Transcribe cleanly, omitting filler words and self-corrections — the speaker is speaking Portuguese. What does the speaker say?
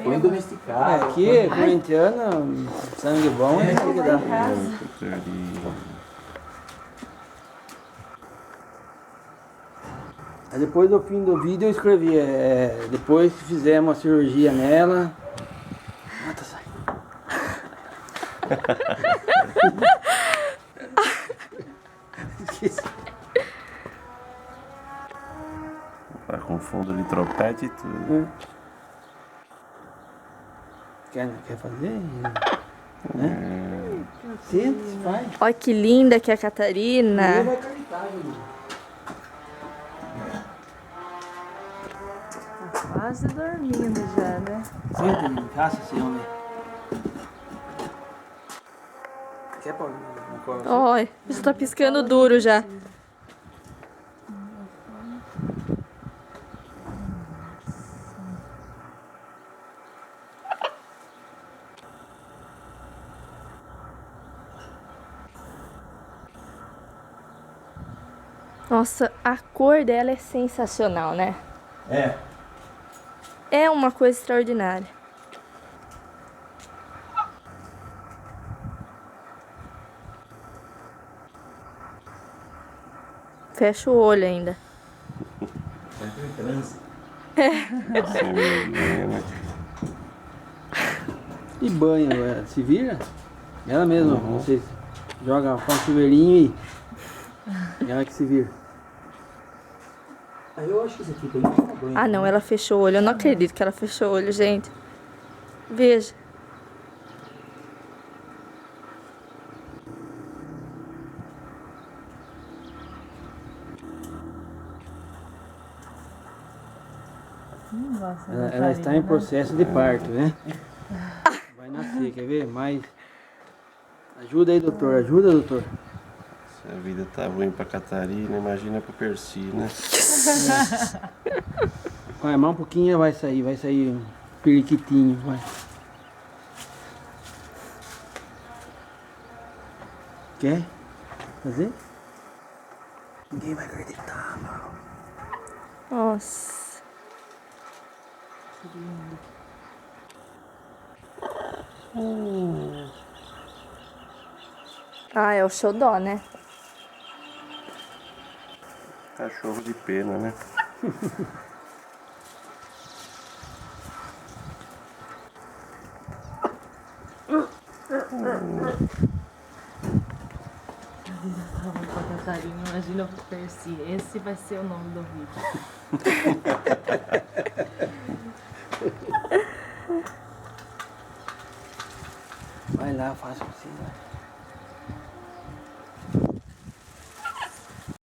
põe domesticado. Aqui, corintiano, sangue bom, é isso que dá. Aí depois do fim do vídeo eu escrevi, depois que fizemos a cirurgia nela. Mata, sai. Esqueci. Tá com fundo litropete e tudo. Quer fazer? Sente, vai. Olha que linda que é a Catarina. Vai cantar, gente. Quase dormindo já, né? Senta, menino. Caça esse homem. Quer pôr no colo? Olha, já tá piscando duro já. Nossa, a cor dela é sensacional, né? É. É uma coisa extraordinária. Fecha o olho ainda. Sempre em transe. E banho, se vira? Ela mesma, você joga com o chuveirinho e ela que se vira. Aí eu acho que isso aqui tem que tomar banho. Ah, não, ela fechou o olho. Eu não acredito que ela fechou o olho, gente. Veja. Ela está em processo de parto, né? Vai nascer, quer ver? Mas ajuda aí, doutor. Ajuda, doutor. Se a vida tá ruim pra Catarina, imagina pra Percy, né? Vai, mais um pouquinho vai sair um periquitinho, vai. Quer fazer? Ninguém vai acreditar, mano. Nossa. Ah, é o xodó, né? Cachorro de pena, né? Pra Catarina, imagina pro Percy. Esse vai ser o nome do vídeo. Vai lá, faz o que você vai.